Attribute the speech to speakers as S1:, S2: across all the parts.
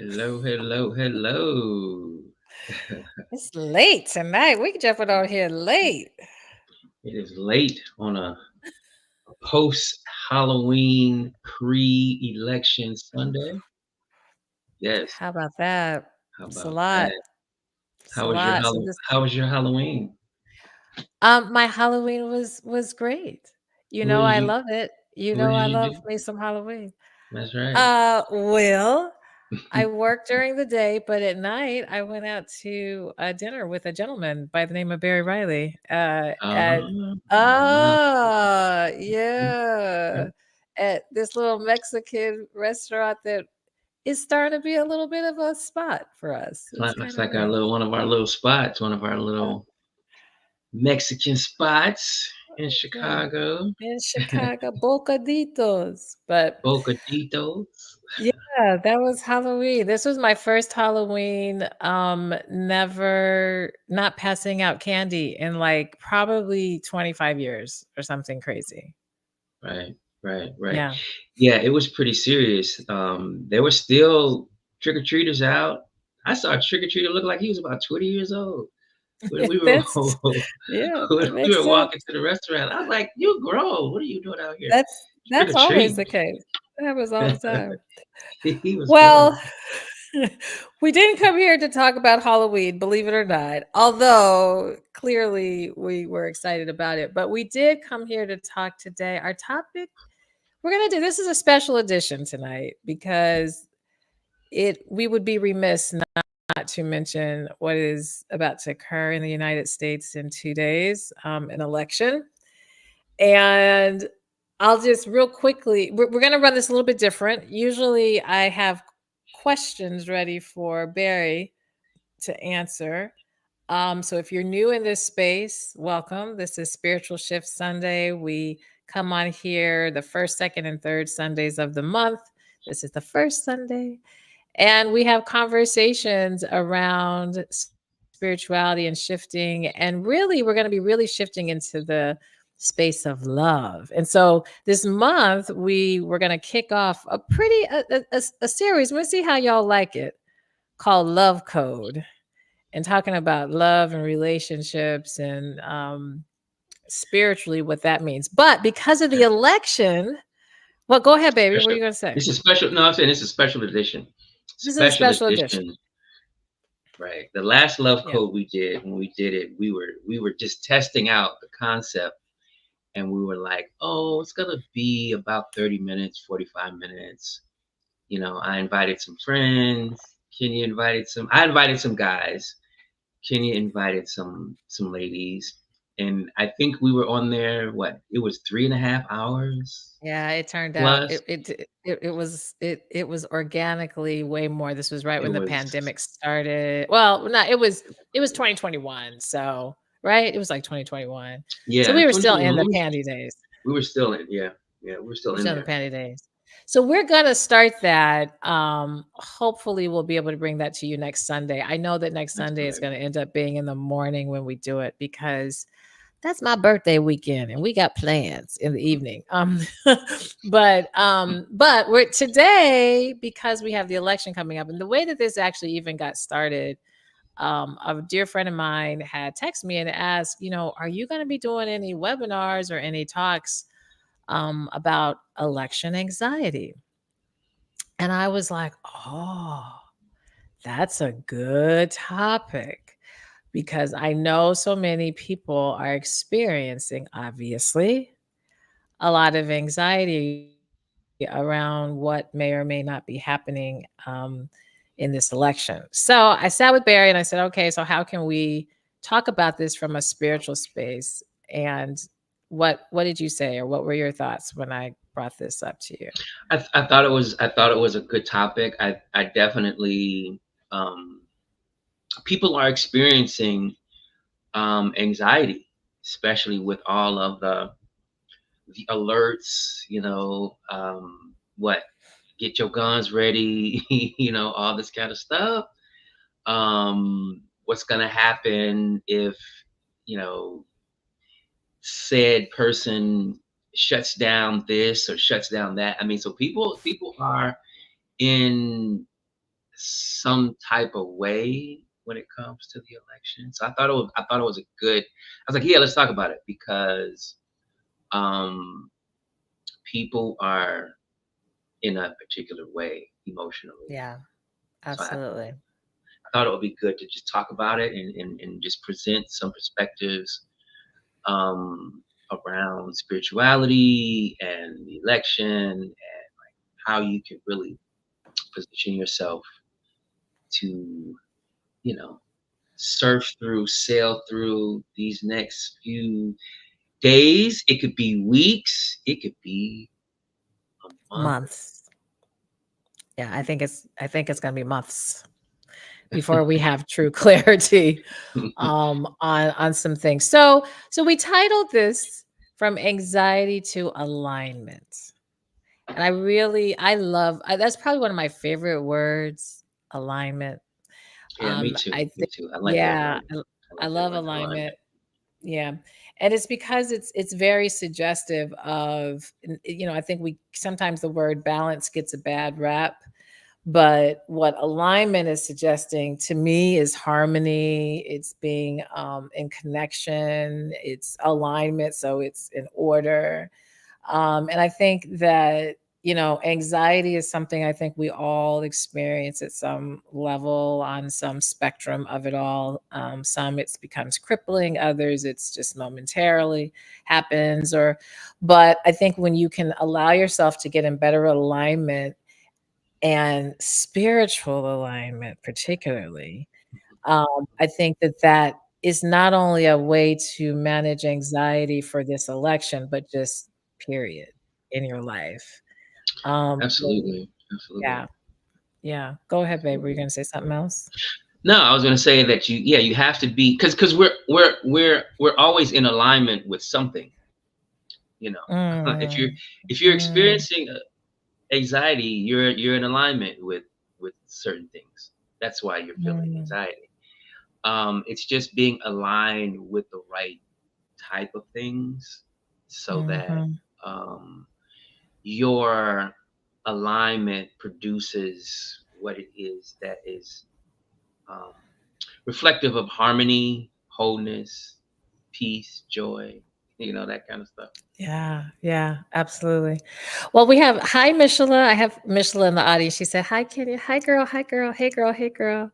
S1: Hello, hello, hello.
S2: It's late tonight. We jumping on here late.
S1: It is late on a post Halloween pre election Sunday. Yes.
S2: How about that?
S1: How
S2: It's a
S1: about
S2: lot.
S1: that?
S2: It's a lot. So this
S1: How was your Halloween?
S2: my Halloween was great.
S1: What did
S2: I
S1: you
S2: love it.
S1: what did
S2: I
S1: you
S2: love
S1: do?
S2: me some Halloween.
S1: That's right.
S2: Well, I worked during the day, but at night I went out to a dinner with a gentleman by the name of Barry Riley. At
S1: Uh,
S2: yeah, at this little Mexican restaurant that is starting to be a little bit of a spot for us. It's
S1: it's
S2: kind of
S1: like our
S2: nice.
S1: little one of our little spots, one of our
S2: Uh,
S1: little Mexican spots in
S2: yeah,
S1: Chicago.
S2: in Chicago, Bocaditos. But
S1: Bocaditos.
S2: yeah, that was Halloween. This was my first Halloween, never not passing out candy in like probably 25 years or something crazy.
S1: Right, right.
S2: Yeah.
S1: Yeah, it was pretty serious. There were still trick or treaters out. I saw a trick or treater look like he was about 20 years old. When we were
S2: That's yeah,
S1: when
S2: that
S1: we
S2: makes
S1: were
S2: sense.
S1: walking to the restaurant, I was like, "You grown? What are you doing out here? Trick
S2: That's
S1: or
S2: always
S1: treat?"
S2: the case. That happens all the time.
S1: He was grown.
S2: Well, we didn't come here to talk about Halloween, believe it or not, although clearly we were excited about it. But we did come here to talk today. Our topic we're going to do this is a special edition tonight because it we would be remiss not to mention what is about to occur in the United States in 2 days, an election. And I'll just real quickly, we're going to run this a little bit different. Usually I have questions ready for Barry to answer. So if you're new in this space, welcome. This is Spiritual Shift Sunday. We come on here the first, second, and third Sundays of the month. This is the first Sunday. And we have conversations around spirituality and shifting. And really, we're going to be really shifting into the space of love. And so this month, we're going to kick off a pretty a series. We'll see how y'all like it, called Love Code, and talking about love and relationships and spiritually what that means. But because of the election, well, go ahead, baby. What are
S1: Special.
S2: you going to say?
S1: It's a special. No, I'm saying it's a special edition.
S2: This is a
S1: Special
S2: special edition.
S1: edition. Right. The last love
S2: Yeah.
S1: code we did when we did it, we were just testing out the concept, and we were like, oh, it's gonna be about 30 minutes, 45 minutes. I invited some friends. Kenya invited some. I invited some guys. Kenya invited some ladies, and I think we were on there. What? It was 3.5 hours
S2: Yeah, it turned out
S1: plus.
S2: it was organically way more. This was right
S1: It
S2: when the
S1: was,
S2: pandemic started. Well, no, it was 2021. So, right? It was like 2021. So
S1: yeah,
S2: we were still in
S1: 2021.
S2: the pandy days.
S1: We were still in. Yeah, yeah, we were still
S2: We're
S1: in
S2: still in the
S1: there.
S2: pandy days. So we're gonna start that. Hopefully we'll be able to bring that to you next Sunday. I know that next
S1: That's
S2: Sunday is
S1: right.
S2: gonna end up being in the morning when we do it because that's my birthday weekend and we got plans in the evening. But we're today because we have the election coming up, and the way that this actually even got started, a dear friend of mine had texted me and asked, are you going to be doing any webinars or any talks about election anxiety? And I was like, oh, that's a good topic because I know so many people are experiencing, obviously, a lot of anxiety around what may or may not be happening in this election. So I sat with Barry and I said, okay, so how can we talk about this from a spiritual space? And what did you say, or what were your thoughts when I brought this up to you?
S1: I thought it was a good topic. I definitely um, people are experiencing anxiety, especially with all of the alerts. What, get your guns ready. All this kind of stuff. What's gonna happen if you know said person shuts down this or shuts down that? I mean, so people are in some type of way when it comes to the election. So I thought it was a good. I was like, yeah, let's talk about it because um, people are in a particular way emotionally.
S2: Yeah,
S1: So
S2: absolutely.
S1: I thought it would be good to just talk about it and just present some perspectives um, around spirituality and the election and how you can really position yourself to, you know, surf through, sail through these next few days. It could be weeks. It could be a month.
S2: Months. Yeah, I think it's gonna be months before we have true clarity on some things. So we titled this From Anxiety to Alignment. And I love that's probably one of my favorite words, alignment.
S1: Yeah, me too.
S2: I
S1: Me
S2: think
S1: too. I like that
S2: yeah,
S1: word. I
S2: I
S1: like that
S2: love
S1: word, alignment.
S2: alignment. Yeah. And it's because it's very suggestive of I think we sometimes the word balance gets a bad rap, but what alignment is suggesting to me is harmony. It's being in connection. It's alignment, so it's in order. And I think that, anxiety is something I think we all experience at some level on some spectrum of it all. Some it becomes crippling, others it's just momentarily happens. But I think when you can allow yourself to get in better alignment and spiritual alignment, particularly, I think that that is not only a way to manage anxiety for this election, but just period in your life. So
S1: Absolutely. Absolutely.
S2: yeah, yeah. Go ahead, babe. Were you
S1: Absolutely.
S2: gonna say something else?
S1: No, I was going to say that yeah, you have to be because we're always in alignment with something. You know, if you're
S2: Mm,
S1: if you're
S2: mm,
S1: experiencing anxiety, you're in alignment with certain things. That's why you're feeling
S2: mm,
S1: anxiety. It's just being aligned with the right type of things so that
S2: mhm.
S1: um, your alignment produces what it is that is um, reflective of harmony, wholeness, peace, joy, that kind of stuff.
S2: Yeah, yeah, absolutely. Well, we have hi, Mishla. I have Mishla in the audience. She said, "Hi, Kenny. Hi, girl. Hi, girl. Hey, girl. Hey, girl."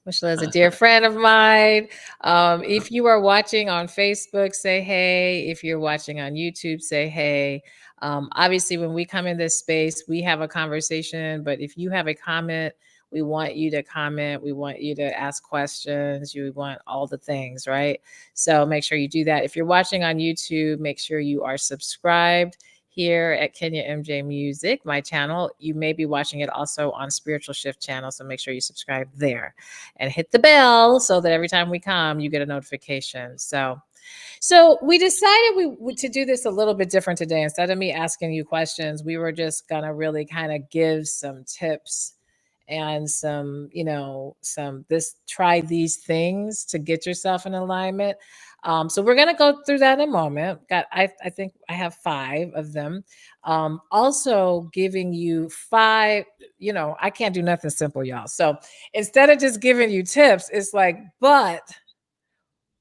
S2: Mishla is a dear friend of mine. If you are watching on Facebook, say hey. If you're watching on YouTube, say hey. Obviously, when we come in this space, we have a conversation. But if you have a comment, we want you to comment. We want you to ask questions. You want all the things, right? So make sure you do that. If you're watching on YouTube, make sure you are subscribed here at Kenya MJ Music, my channel. You may be watching it also on Spiritual Shift channel, so make sure you subscribe there and hit the bell so that every time we come, you get a notification. So we decided to do this a little bit different today. Instead of me asking you questions, we were just gonna really kind of give some tips and some, some this try these things to get yourself in alignment. So we're gonna go through that in a moment. I think I have 5 of them. Also giving you 5. I can't do nothing simple, y'all. So instead of just giving you tips, it's like, but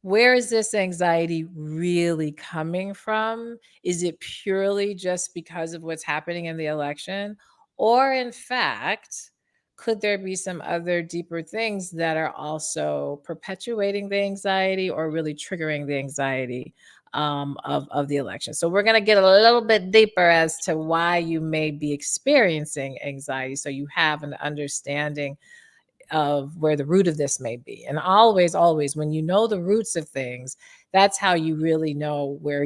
S2: where is this anxiety really coming from? Is it purely just because of what's happening in the election? Or, in fact, could there be some other deeper things that are also perpetuating the anxiety or really triggering the anxiety of the election? So, we're going to get a little bit deeper as to why you may be experiencing anxiety so you have an understanding of where the root of this may be. And always, always, when you know the roots of things, that's how you really know where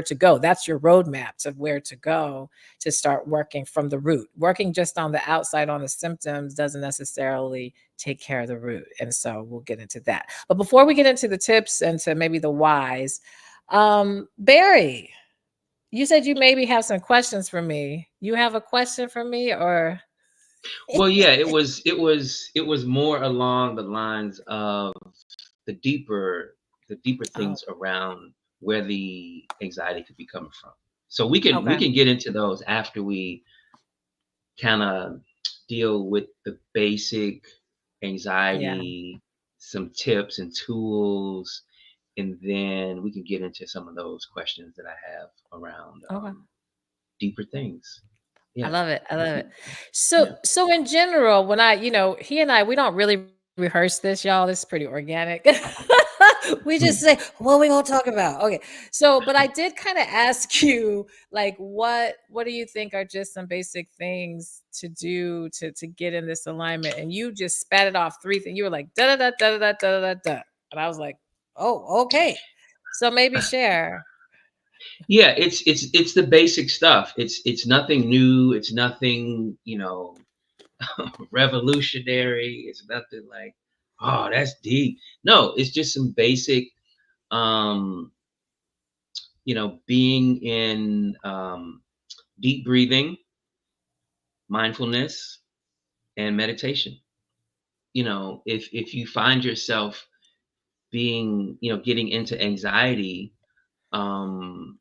S2: to go. That's your roadmaps of where to go to start working from the root. Working just on the outside on the symptoms doesn't necessarily take care of the root. And so we'll get into that. But before we get into the tips and to maybe the whys, Barry, you said you maybe have some questions for me. You have a question for me or
S1: Well, yeah, it was more along the lines of the deeper the deeper
S2: oh,
S1: things around where the anxiety could be coming from. So we can
S2: okay.
S1: get into those after we kind of deal with the basic
S2: Yeah.
S1: anxiety, some tips and tools, and then we can get into some of those questions that I have around
S2: Okay.
S1: deeper things.
S2: I
S1: Yeah.
S2: love it. I love it. So
S1: Yeah.
S2: so in general, when he and I, we don't really rehearse this, y'all. This is pretty organic. We just say, what we gonna talk about? Okay. So, but I did kind of ask you, like, what do you think are just some basic things to do to get in this alignment? And you just spat it off three things. You were like, da da da da da da da da. And I was like, oh, okay. So maybe share.
S1: Yeah, it's the basic stuff. It's nothing new. It's nothing, revolutionary. It's nothing like, oh, that's deep. No, it's just some basic, um, being in deep breathing, mindfulness, and meditation. If you find yourself being, getting into anxiety, um,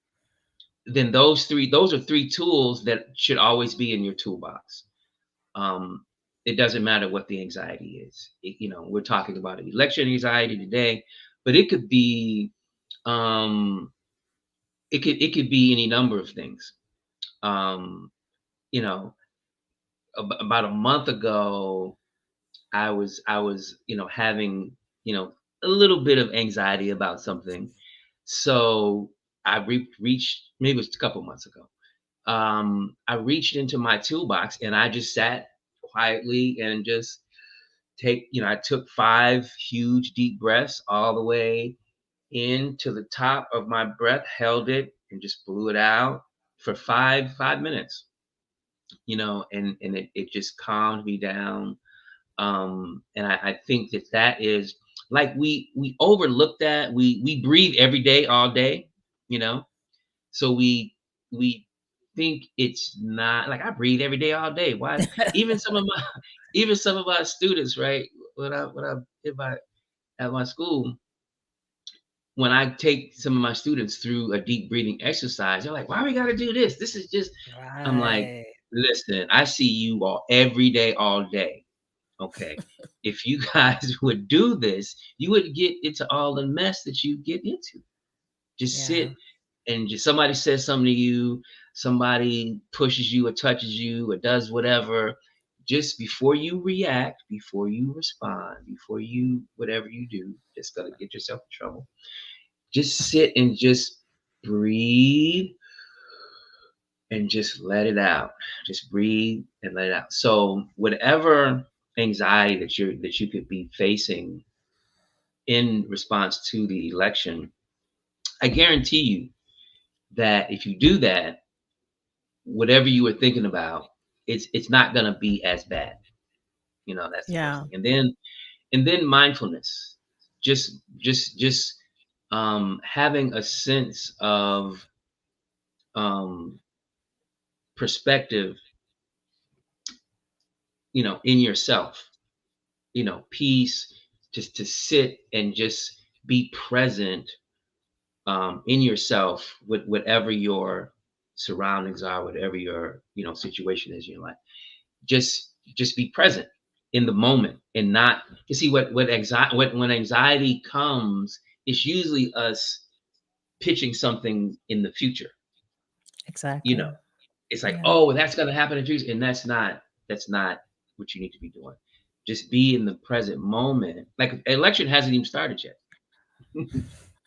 S1: then those are three tools that should always be in your toolbox. Um, it doesn't matter what the anxiety is. We're talking about election anxiety today, but um, it could be any number of things. Um, you know, about a month ago, I was having a little bit of anxiety about something, so I reached, maybe it was a couple months ago. I reached into my toolbox and I just sat quietly and just I took 5 huge deep breaths all the way into the top of my breath, held it and just blew it out for five minutes, and it just calmed me down. And I think that is, like, we overlook that. We breathe every day, all day, you know. So we think it's not like, I breathe every day, all day. Why? Even some of my even some of our students, right? When I if I at my school, when I take some of my students through a deep breathing exercise, they're like, "Why we got to do this? This is just." I'm like,
S2: Right.
S1: "Listen, I see you all every day, all day. Okay, if you guys would do this, you would get into all the mess that you get into. Just
S2: Yeah.
S1: sit and just somebody says something to you, somebody pushes you or touches you or does whatever, just before you react, before you respond, before you whatever you do, just gonna get yourself in trouble. Just sit and just breathe and just let it out. Just breathe and let it out. So whatever anxiety that you could be facing in response to the election, I guarantee you that if you do that, whatever you were thinking about, it's not gonna be as bad. That's the first
S2: Yeah.
S1: thing. And then mindfulness. Just having a sense of um perspective, in yourself, peace, just to sit and just be present in yourself with whatever your surroundings are, whatever your situation is in your life. Just be present in the moment and not, you see, what anxiety, when anxiety comes, it's usually us pitching something in the future. you know
S2: Exactly.
S1: it's like,
S2: Yeah.
S1: oh, that's going to happen in future, and that's not what you need to be doing. Just be in the present moment. Like, election hasn't even started yet.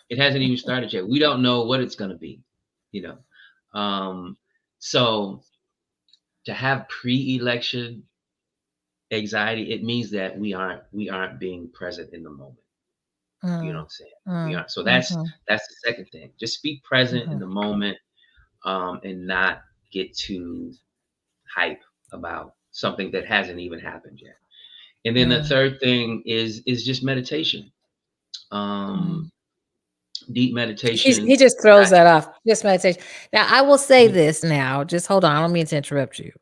S1: It hasn't even started yet. We don't know what it's going to be. you know um so to have pre-election anxiety, it means that we aren't being present in the moment. You know what
S2: Mm,
S1: I'm saying? We
S2: mm,
S1: aren't. So
S2: mhm,
S1: that's the second thing. Just be present in
S2: mhm.
S1: the moment, and not get too hype about something that hasn't even happened yet. And then the
S2: Mm,
S1: third thing is just meditation.
S2: mm.
S1: Um, Deep
S2: He
S1: meditation.
S2: just throws
S1: I,
S2: that off, just meditation. Now, I will say
S1: Mhm.
S2: this now, just hold on, I don't mean to interrupt you,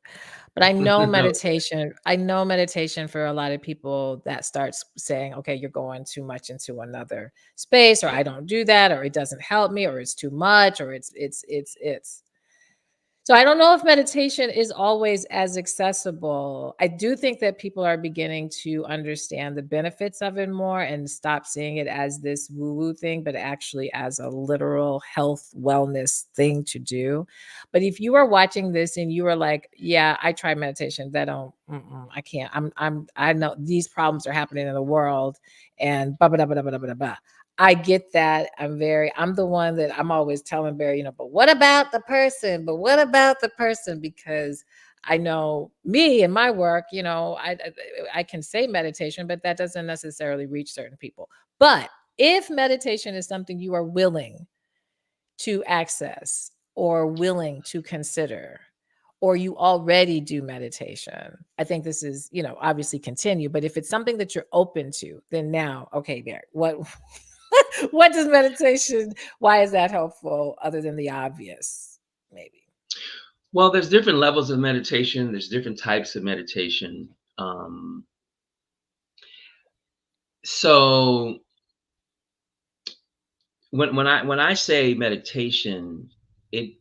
S2: but
S1: No.
S2: I know meditation for a lot of people that starts saying, "Okay, you're going too much into another space," or
S1: Yeah.
S2: "I don't do that," or "It doesn't help me," or "It's too much," or "It's." So I don't know if meditation is always as accessible. I do think that people are beginning to understand the benefits of it more and stop seeing it as this woo-woo thing, but actually as a literal health wellness thing to do. But if you are watching this and you are like, "Yeah, I tried meditation. That don't, I can't. I know these problems are happening in the world, and blah blah blah blah blah blah blah." I get that. I'm the one that I'm always telling Barry, but what about the person? But what about the person? Because I know me and my work, I can say meditation, but that doesn't necessarily reach certain people. But if meditation is something you are willing to access or willing to consider, or you already do meditation, I think this is, obviously continue. But if it's something that you're open to, then now, okay, Barry, what what does meditation, why is that helpful other than the obvious, maybe?
S1: Well, there's different levels of meditation. There's different types of meditation. So when I say meditation, it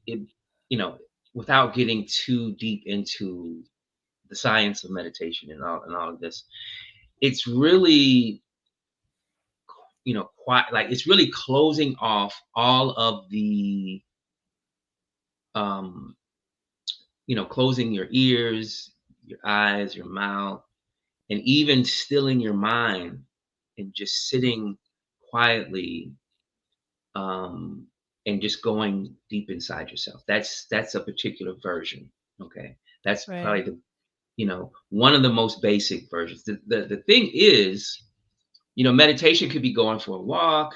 S1: you know without getting too deep into the science of meditation and all of this, it's really quite like it's really closing off all of the um closing your ears, your eyes, your mouth, and even stilling your mind and just sitting quietly, um, and just going deep inside yourself. That's a particular version. Okay, that's
S2: Right.
S1: probably one of the most basic versions. The thing is, meditation could be going for a walk,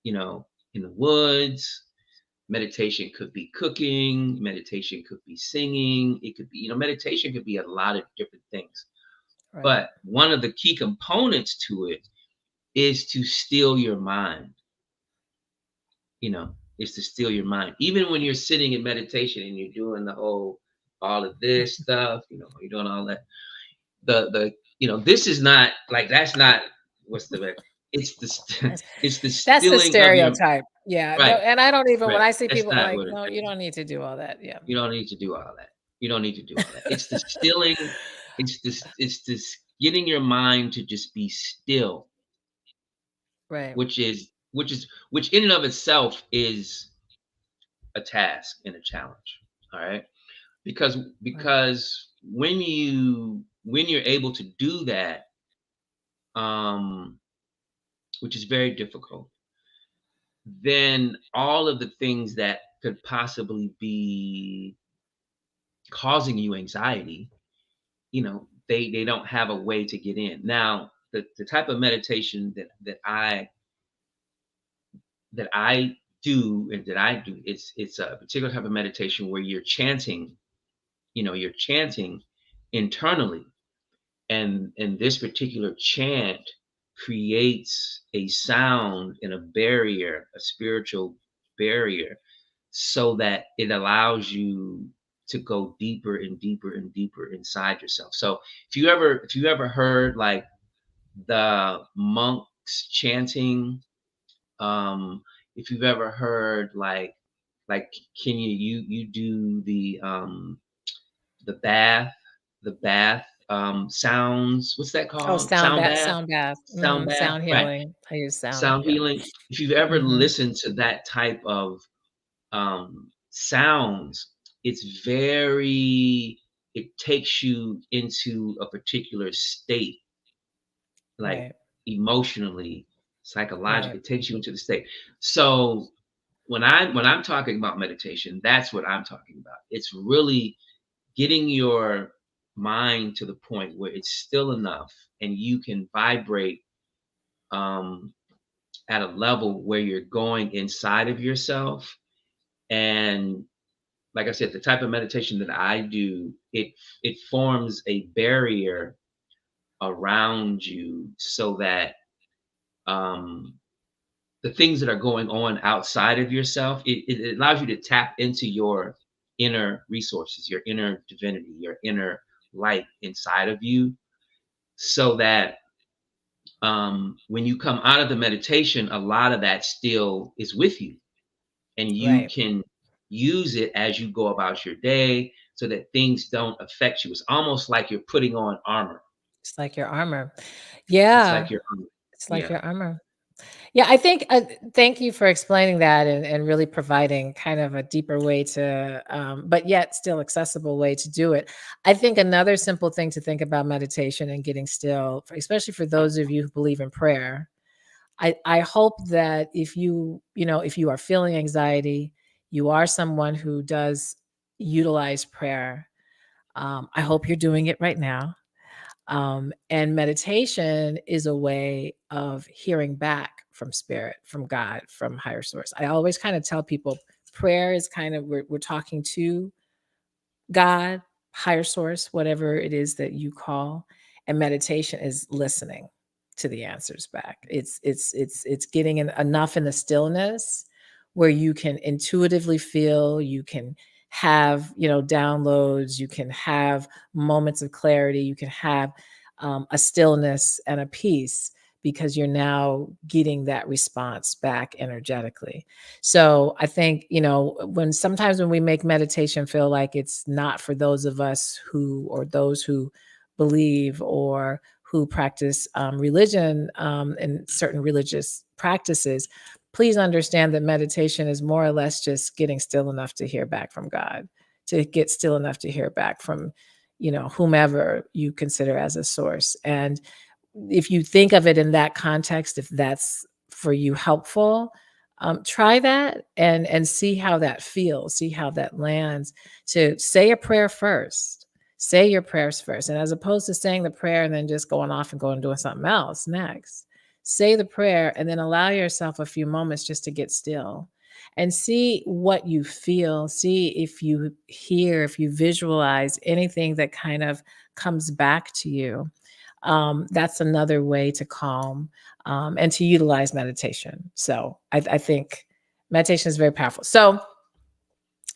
S1: in the woods. Meditation could be cooking. Meditation could be singing. It could be, meditation could be a lot of different things.
S2: Right.
S1: But one of the key components to it is to still your mind, is to still your mind. Even when you're sitting in meditation and you're doing all of this stuff, you're doing all that. This is not like, that's not what's the, it's the,
S2: That's
S1: it's the
S2: that's the
S1: stilling of your,
S2: stereotype. Yeah. No,
S1: right,
S2: and I don't even, when
S1: right.
S2: I see
S1: That's
S2: people, I'm
S1: not
S2: like,
S1: what it
S2: no, you
S1: is.
S2: don't need to do all that. Yeah.
S1: You don't need to do all that. You don't need to do all that. It's the stilling, it's this getting your mind to just be still,
S2: Right.
S1: which in and of itself is a task and a challenge. All right. Because
S2: Right.
S1: because when you're able to do that, um, which is very difficult, then all of the things that could possibly be causing you anxiety, they don't have a way to get in. Now, the type of meditation that I do and that I do, it's a particular type of meditation where you're chanting internally, and this particular chant creates a sound and a barrier, a spiritual barrier, so that it allows you to go deeper and deeper and deeper inside yourself. So if you ever heard like the monks chanting, if you've ever heard like can you do the bath sounds, what's that
S2: Oh,
S1: called, sound bath,
S2: sound bath,
S1: sound bath,
S2: sound
S1: right,
S2: healing. I use sound.
S1: sound
S2: Yeah.
S1: healing. If you've ever
S2: Hmm.
S1: listened to that type of sounds, it takes you into a particular state, like
S2: Right.
S1: emotionally,
S2: Right.
S1: psychologically, it takes you into the state. So when I'm talking about meditation, that's what I'm talking about. It's really getting your mind to the point where it's still enough and you can vibrate, um, at a level where you're going inside of yourself. And like I said, the type of meditation that I do, it forms a barrier around you so that, um, the things that are going on outside of yourself, it allows you to tap into your inner resources, your inner divinity, your inner light inside of you, so that, when you come out of the meditation, a lot of that still is with you, and you
S2: Right.
S1: can use it as you go about your day so that things don't affect you. It's almost like you're putting on armor.
S2: It's like your armor.
S1: It's
S2: Yeah,
S1: like your armor.
S2: it's like
S1: Yeah.
S2: your armor. Yeah, I think thank you for explaining that and really providing kind of a deeper way to, but yet still accessible way to do it. I think another simple thing to think about meditation and getting still, especially for those of you who believe in prayer, I hope that if if you are feeling anxiety, you are someone who does utilize prayer. I hope you're doing it right now. And meditation is a way of hearing back from spirit, from God, from higher source. I always kind of tell people prayer is kind of, we're talking to God, higher source, whatever it is that you call, and meditation is listening to the answers back. It's getting enough in the stillness where you can intuitively feel, you can have, downloads, you can have moments of clarity, you can have a stillness and a peace because you're now getting that response back energetically. So I think, when sometimes when we make meditation feel like it's not for those of us who, or those who believe or who practice religion and certain religious practices, please understand that meditation is more or less just getting still enough to hear back from God, to get still enough to hear back from, whomever you consider as a source. And if you think of it in that context, if that's for you helpful, try that and see how that feels, see how that lands. To say a prayer first, say your prayers first, and as opposed to saying the prayer and then just going off and going and doing something else next, say the prayer and then allow yourself a few moments just to get still and see what you feel. See if you hear, if you visualize anything that kind of comes back to you. That's another way to calm and to utilize meditation. So I think meditation is very powerful. So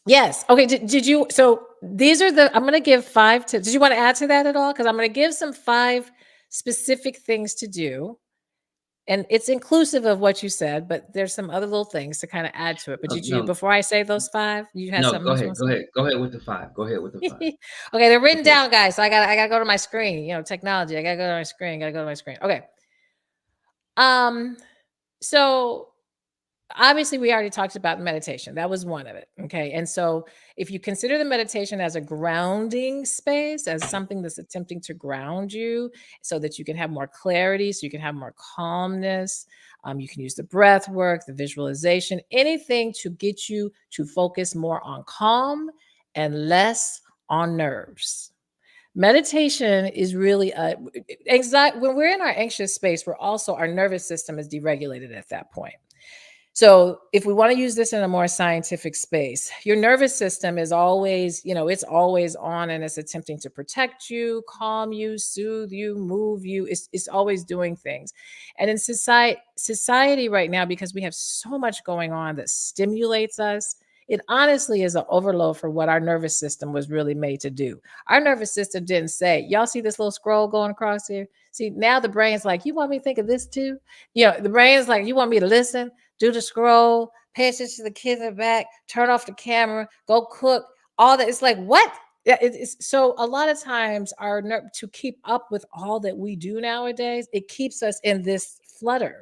S2: yes, okay. Did you? So these are the. I'm going to give 5 tips. Did you want to add to that at all? Because I'm going to give some 5 specific things to do, and it's inclusive of what you said, but there's some other little things to kind of add to it. But
S1: No,
S2: did you,
S1: no,
S2: before I say those 5, you had
S1: no.
S2: something
S1: Go
S2: else you
S1: ahead.
S2: want to
S1: Go
S2: say?
S1: ahead. Go ahead with the 5. Go ahead with the 5.
S2: Okay, they're written
S1: Okay.
S2: down, guys. So I gotta go to my screen. Technology. I gotta go to my screen. Gotta go to my screen. Okay. Um. So obviously we already talked about meditation. That was one of it. Okay. And so if you consider the meditation as a grounding space, as something that's attempting to ground you so that you can have more clarity, so you can have more calmness, you can use the breath work, the visualization, anything to get you to focus more on calm and less on nerves. Meditation is really anxiety. When we're in our anxious space, we're also, our nervous system is deregulated at that point. So, if we want to use this in a more scientific space, your nervous system is always, it's always on and it's attempting to protect you, calm you, soothe you, move you. It's always doing things. And in society right now, because we have so much going on that stimulates us, it honestly is an overload for what our nervous system was really made to do. Our nervous system didn't say, y'all see this little scroll going across here? See, now the brain's like, you want me to think of this too? The brain's like, you want me to listen? Do the scroll, pay attention to the kids in the back, turn off the camera, go cook, all that. It's like, what? Yeah, it's so a lot of times our to keep up with all that we do nowadays, it keeps us in this flutter.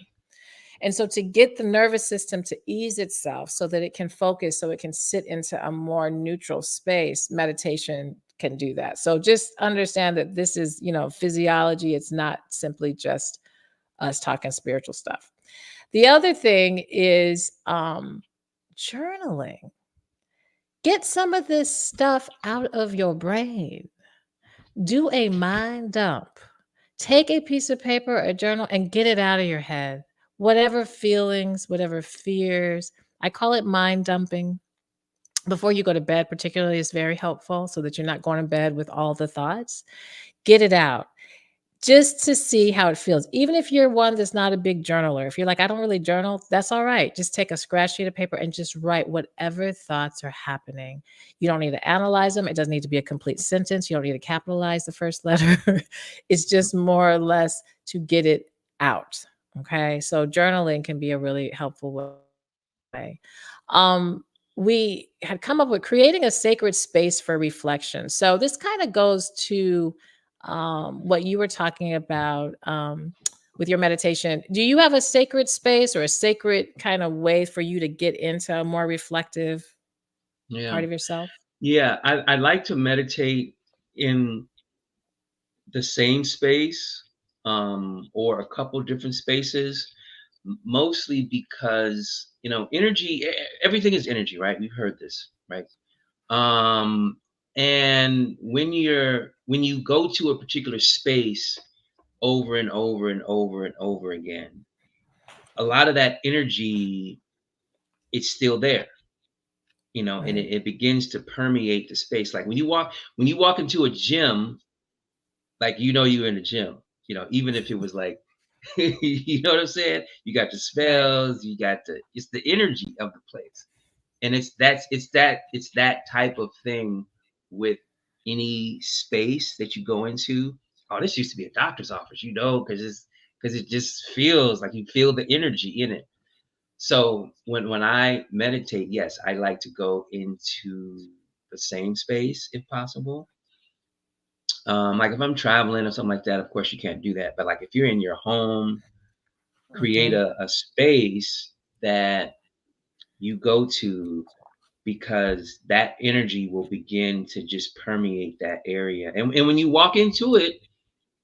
S2: And so to get the nervous system to ease itself so that it can focus, so it can sit into a more neutral space, meditation can do that. So just understand that this is, physiology. It's not simply just us talking spiritual stuff. The other thing is journaling. Get some of this stuff out of your brain. Do a mind dump. Take a piece of paper, a journal, and get it out of your head. Whatever feelings, whatever fears. I call it mind dumping. Before you go to bed, particularly, is very helpful so that you're not going to bed with all the thoughts. Get it out just to see how it feels. Even if you're one that's not a big journaler, if you're like, I don't really journal, that's all right. Just take a scratch sheet of paper and just write whatever thoughts are happening. You don't need to analyze them. It doesn't need to be a complete sentence. You don't need to capitalize the first letter. It's just more or less to get it out. Okay. So journaling can be a really helpful way. Um, we had come up with creating a sacred space for reflection. So this kind of goes to what you were talking about with your meditation. Do you have a sacred space or a sacred kind of way for you to get into a more reflective
S1: Yeah.
S2: part of yourself?
S1: Yeah. I like to meditate in the same space, or a couple different spaces, mostly because, energy, everything is energy, right? We've heard this, right? Um, and when you go to a particular space over and over and over and over again, a lot of that energy, it's still there, and
S2: Right.
S1: it begins to permeate the space. Like when you walk into a gym, like, you're in the gym, even if it was like, you know what I'm saying? You got the
S2: Right.
S1: smells, it's the energy of the place. And it's that type of thing with any space that you go into. Oh, this used to be a doctor's office, because it just feels like you feel the energy in it. So when I meditate, yes, I like to go into the same space if possible. Like if I'm traveling or something like that, of course you can't do that. But like if you're in your home, create
S2: Okay.
S1: a space that you go to, because that energy will begin to just permeate that area. And when you walk into it,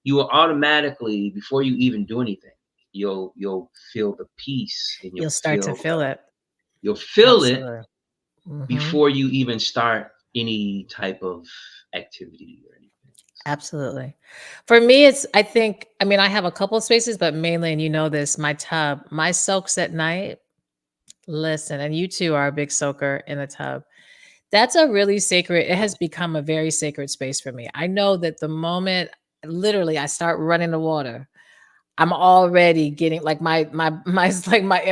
S1: you will automatically, before you even do anything, you'll feel the peace, and
S2: You'll start to feel it.
S1: you'll feel it
S2: Absolutely. Hmm.
S1: before you even start any type of activity or anything. So,
S2: Absolutely. For me, I think, I mean, I have a couple of spaces, but mainly, and you know this, my tub, my soaks at night. Listen, and you too are a big soaker in the tub. That's a really sacred, it has become a very sacred space for me. I know that the moment literally I start running the water, I'm already getting like my it's like my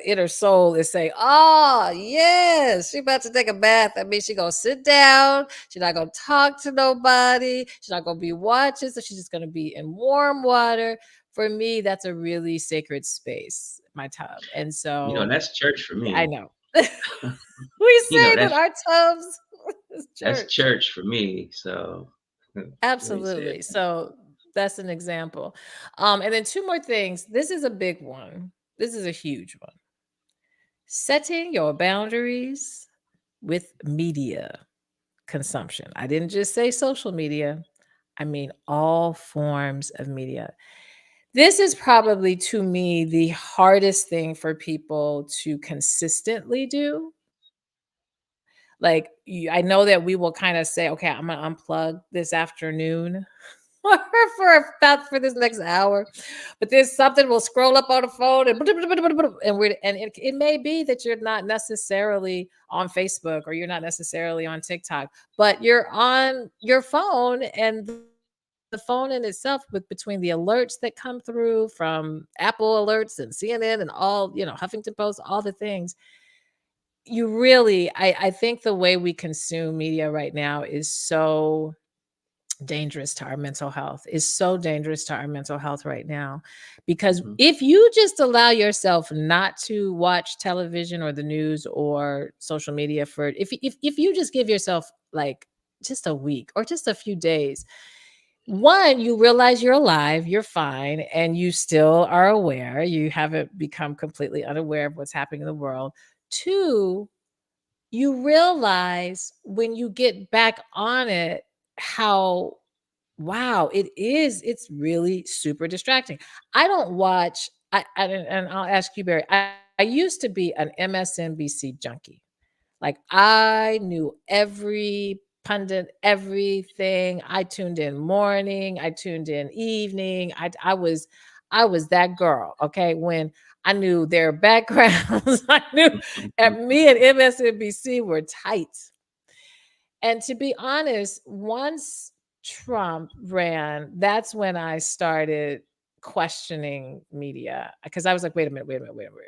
S2: inner soul is saying, "Oh, yes, she about to take a bath." That means she gonna sit down. She's not gonna talk to nobody. She's not gonna be watching. So she's just gonna be in warm water. For me, that's a really sacred space, my tub. And so
S1: that's church for
S2: I
S1: me.
S2: know. We say that
S1: That's
S2: our tubs is
S1: that's
S2: church.
S1: church for me. So let me say it.
S2: Absolutely. So that's an example. And then two more things. This is a big one. This is a huge one. Setting your boundaries with media consumption. I didn't just say social media, I mean all forms of media. This is probably to me the hardest thing for people to consistently do. Like, I know that we will kind of say, okay, I'm going to unplug this afternoon or for this next hour. But there's something will scroll up on the phone and it may be that you're not necessarily on Facebook or you're not necessarily on TikTok, but you're on your phone and the phone in itself with between the alerts that come through from Apple alerts and CNN and all, Huffington Post, all the things. You really I think the way we consume media right now is so dangerous to our mental health, is so dangerous to our mental health right now. Because
S1: Mhm.
S2: if you just allow yourself not to watch television or the news or social media for if you just give yourself like just a week or just a few days, one, you realize you're alive, you're fine, and you still are aware. You haven't become completely unaware of what's happening in the world. Two, you realize when you get back on it how wow, it's really super distracting. I don't watch and I'll ask you, Barry. I used to be an MSNBC junkie. Like I knew every pundit, everything. I tuned in morning, I tuned in evening. I was that girl, okay? When I knew their backgrounds, I knew and me and MSNBC were tight. And to be honest, once Trump ran, that's when I started questioning media because I was like, wait a minute,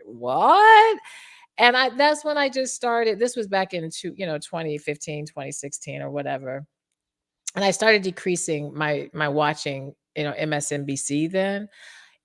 S2: what? And that's when I just started. This was back in 2015, 2016 or whatever. And I started decreasing my watching, MSNBC then.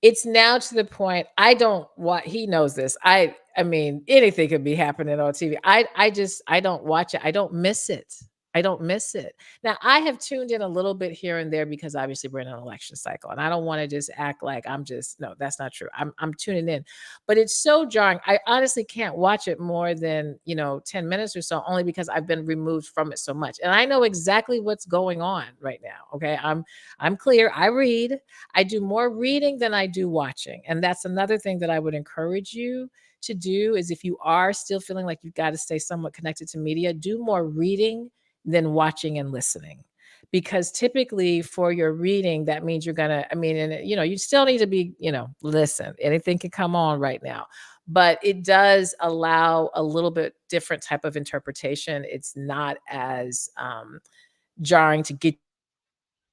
S2: It's now to the point I don't want he knows this. I mean, anything could be happening on TV. I don't watch it. I don't miss it. I don't miss it. Now, I have tuned in a little bit here and there because obviously we're in an election cycle and I don't want to just act like I'm just no, that's not true. I'm tuning in. But it's so jarring. I honestly can't watch it more than, 10 minutes or so only because I've been removed from it so much. And I know exactly what's going on right now. Okay? I'm clear. I read. I do more reading than I do watching. And that's another thing that I would encourage you to do is if you are still feeling like you've got to stay somewhat connected to media, do more reading than watching and listening. Because typically for your reading, that means you're going to, I mean, and you still need to be, listen, anything can come on right now. But it does allow a little bit different type of interpretation. It's not as jarring to get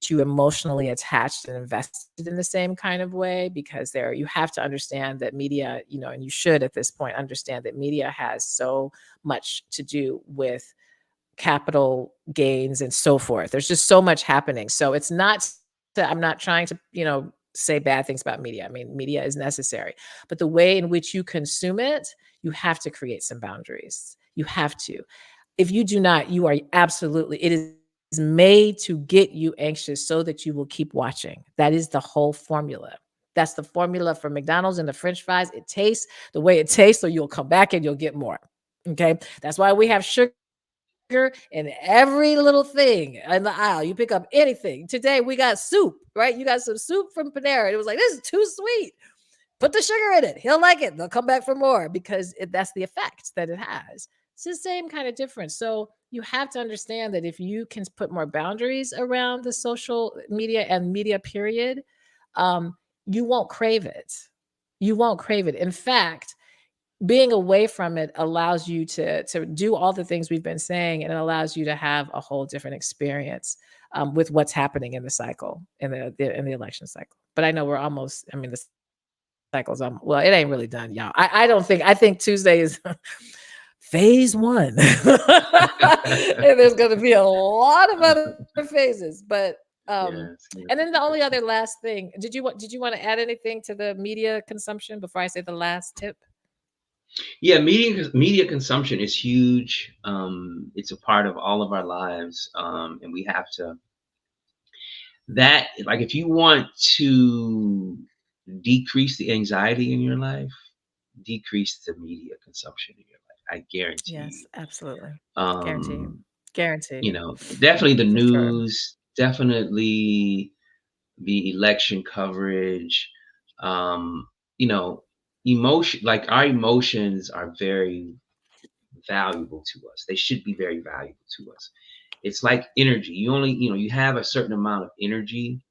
S2: you emotionally attached and invested in the same kind of way because you have to understand that media, and you should at this point understand that media has so much to do with capital gains and so forth. There's just so much happening. So it's not I'm not trying to, say bad things about media. I mean, media is necessary, but the way in which you consume it, you have to create some boundaries. You have to. If you do not, you are absolutely, it is made to get you anxious so that you will keep watching. That is the whole formula. That's the formula for McDonald's and the French fries. It tastes the way it tastes, so you'll come back and you'll get more. Okay. That's why we have sugar in every little thing in the aisle. You pick up anything. Today we got soup, right? You got some soup from Panera. And it was like, this is too sweet. Put the sugar in it. He'll like it. They'll come back for more because that's the effect that it has. It's the same kind of difference. So you have to understand that if you can put more boundaries around the social media and media period, um, you won't crave it. You won't crave it. In fact, being away from it allows you to do all the things we've been saying, and it allows you to have a whole different experience with what's happening in the cycle in the election cycle. But I know we're almost. I mean, the cycle's well, it ain't really done, y'all. I don't think. I think Tuesday is phase one, and there's going to be a lot of other phases. But
S1: Yes,
S2: and
S1: yes,
S2: then the
S1: it's a
S2: only
S1: good
S2: other
S1: point.
S2: last thing, did you want to add anything to the media consumption before I say the last tip?
S1: Yeah, media consumption is huge. It's a part of all of our lives, and we have to that like if you want to decrease the anxiety in your life, decrease the media consumption in your life. I guarantee
S2: Yes, absolutely.
S1: you.
S2: Guarantee. Guarantee.
S1: Definitely the
S2: For sure.
S1: news, definitely the election coverage. Um, you know, emotion like our emotions are very valuable to us. They should be very valuable to us. It's like energy. You only, you have a certain amount of energy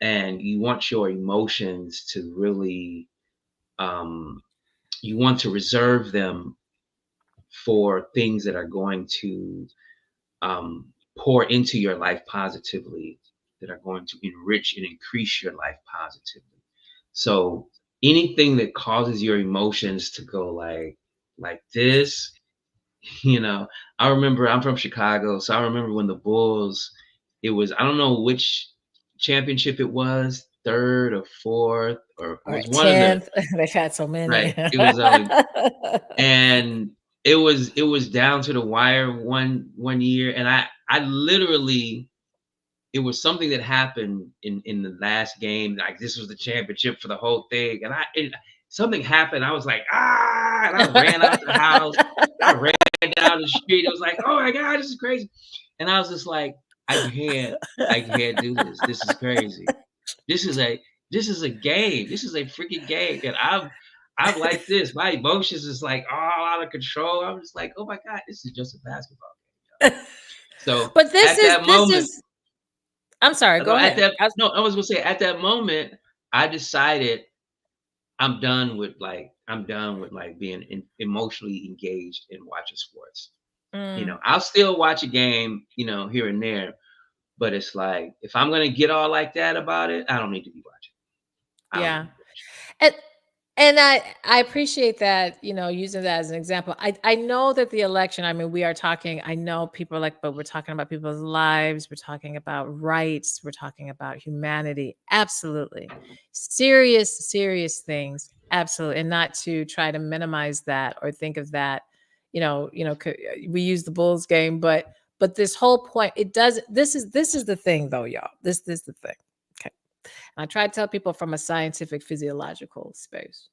S1: and you want your emotions to really um you want to reserve them for things that are going to pour into your life positively, that are going to enrich and increase your life positively. So anything that causes your emotions to go like this, you know, I remember I'm from Chicago, so I remember when the Bulls, it was I don't know which championship it was, third or fourth, or it
S2: Or
S1: was one of the
S2: 10th. They've had so many.
S1: right. It was and it was down to the wire one year, and I literally it was something that happened in the last game. Like this was the championship for the whole thing, and something happened. I was like, ah, and I ran out the house. I ran down the street. It was like, oh my god, this is crazy. And I was just like, I can't do this. This is crazy. This is a this is a game. This is a freaking game. And I'm like this. My emotions is like all out of control. I'm just like, oh my god, this is just a basketball game. So
S2: But
S1: at that
S2: this
S1: moment,
S2: is I'm sorry, go
S1: at
S2: ahead.
S1: that no, I was gonna say at that moment, I decided I'm done with being emotionally engaged in watching sports.
S2: Mm,
S1: I'll still watch a game, here and there, but it's like if I'm gonna get all like that about it, I don't need to be watching. I don't need
S2: yeah.
S1: to be watching.
S2: And I appreciate that, using that as an example. I know that the election, I mean, we are talking, I know people are like, but we're talking about people's lives, we're talking about rights, we're talking about humanity. Absolutely. Serious, serious things. Absolutely. And not to try to minimize that or think of that, we use the Bulls game, but this whole point, it does, this is the thing though, y'all. This is the thing. Okay. And I try to tell people from a scientific physiological space.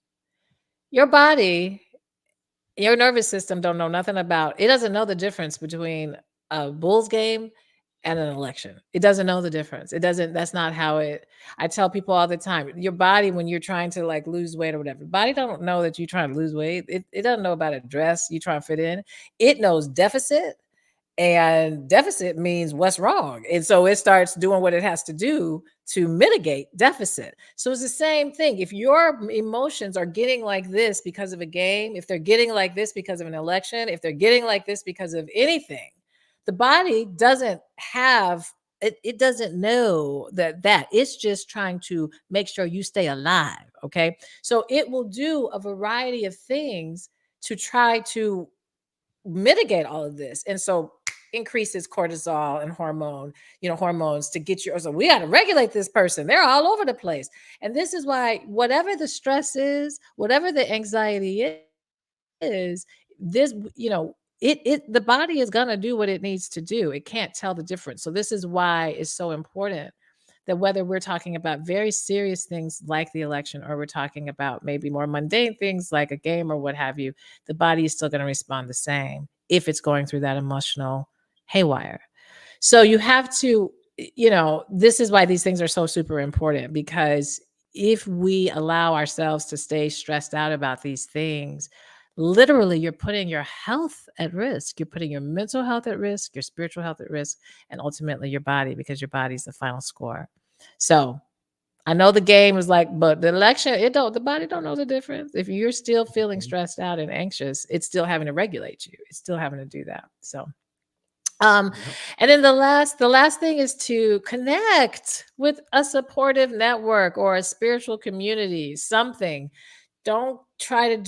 S2: Your body, your nervous system don't know nothing about. It doesn't know the difference between a Bulls game and an election. It doesn't know the difference. It doesn't. That's not how it. I tell people all the time. Your body, when you're trying to like lose weight or whatever, the body don't know that you're trying to lose weight. It doesn't know about a dress you trying to fit in. It knows deficit, and deficit means what's wrong. And so it starts doing what it has to do to mitigate deficit. So it's the same thing. If your emotions are getting like this because of a game, if they're getting like this because of an election, if they're getting like this because of anything, the body doesn't have it doesn't know that it's just trying to make sure you stay alive. Okay. So it will do a variety of things to try to mitigate all of this. And so increases cortisol and hormones to get you. So we got to regulate this person. They're all over the place. And this is why, whatever the stress is, whatever the anxiety is, the body is going to do what it needs to do. It can't tell the difference. So this is why it's so important that whether we're talking about very serious things like the election, or we're talking about maybe more mundane things like a game or what have you, the body is still going to respond the same if it's going through that emotional haywire. So you have to, this is why these things are so super important, because if we allow ourselves to stay stressed out about these things, literally you're putting your health at risk. You're putting your mental health at risk, your spiritual health at risk, and ultimately your body, because your body's the final score. So I know the game is like, but the election, the body don't know the difference. If you're still feeling
S1: Mhm.
S2: stressed out and anxious, it's still having to regulate you. It's still having to do that. So um,
S1: Yep.
S2: and then the last thing is to connect with a supportive network or a spiritual community, something. Don't try to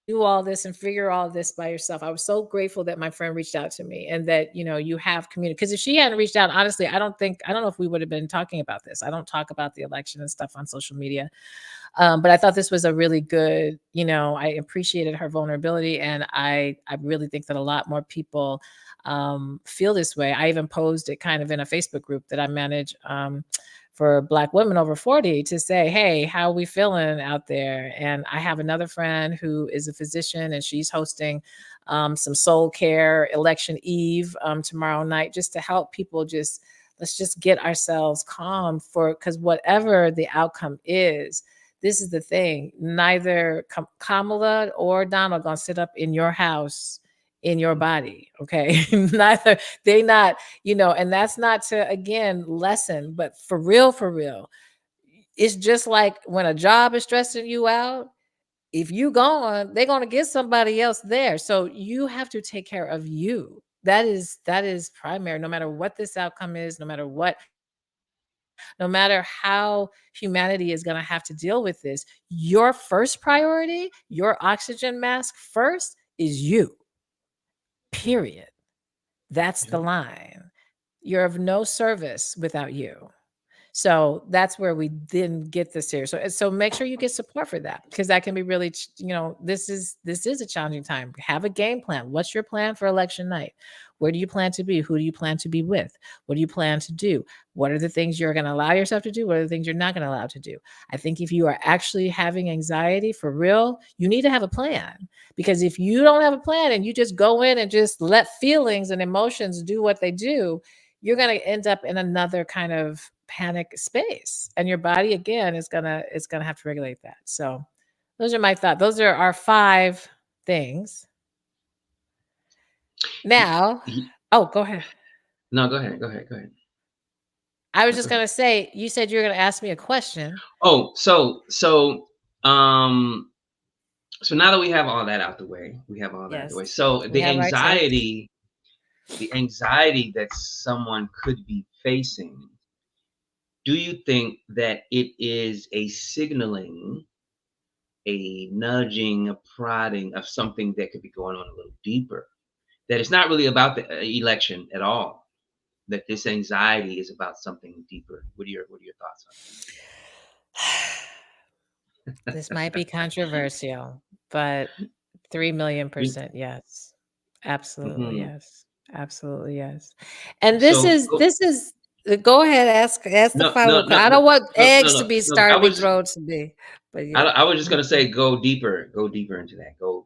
S2: do all this and figure all this by yourself. I was so grateful that my friend reached out to me, and that, you have community. Because if she hadn't reached out, honestly, I don't know if we would have been talking about this. I don't talk about the election and stuff on social media. But I thought this was a really good, I appreciated her vulnerability, and I really think that a lot more people feel this way. I even posed it kind of in a Facebook group that I manage, for Black women over 40, to say, hey, how are we feeling out there? And I have another friend who is a physician, and she's hosting some soul care election eve tomorrow night, just to help people just, let's just get ourselves calm, for because whatever the outcome is, this is the thing. Neither Kamala or Donald gonna sit up in your house in your body. Okay. Neither they not, and that's not to again lessen, but for real, it's just like when a job is stressing you out. If you gone, they're gonna get somebody else there. So you have to take care of you. That is primary, no matter what this outcome is, no matter how humanity is going to have to deal with this. Your first priority, your oxygen mask first, is you. Period. That's the
S1: Yep.
S2: line. You're of no service without you. So that's where we then get this here. So make sure you get support for that, because that can be really, this is a challenging time. Have a game plan. What's your plan for election night? Where do you plan to be? Who do you plan to be with? What do you plan to do? What are the things you're going to allow yourself to do? What are the things you're not going to allow to do? I think if you are actually having anxiety for real, you need to have a plan, because if you don't have a plan and you just go in and just let feelings and emotions do what they do, you're going to end up in another kind of panic space, and your body again is going to have to regulate that. So those are my thoughts. Those are our 5 things.
S1: Y-
S2: Now,
S1: y-
S2: oh, go ahead.
S1: No, go ahead. Go ahead. Go ahead.
S2: I was
S1: No,
S2: just
S1: go
S2: going
S1: ahead.
S2: to say, you said you were going to ask me a question.
S1: Oh, um, so now that we have all that out the way, we have all that out the way.
S2: Yes,
S1: So
S2: we have our take.
S1: the anxiety that someone could be facing, do you think that it is a signaling a nudging, a prodding of something that could be going on a little deeper. That it's not really about the election at all. That this anxiety is about something deeper. What are your thoughts
S2: This might be controversial, but 3,000,000% yes. Absolutely
S1: Mm-hmm.
S2: yes. Absolutely yes. And this
S1: So
S2: is this is go ahead, ask the
S1: no,
S2: follow-up.
S1: no, no,
S2: I
S1: no,
S2: don't want
S1: no, no,
S2: eggs to
S1: no,
S2: be
S1: no.
S2: started to be thrown to me, but yeah.
S1: I was just gonna
S2: Mhm.
S1: say go deeper into that. Go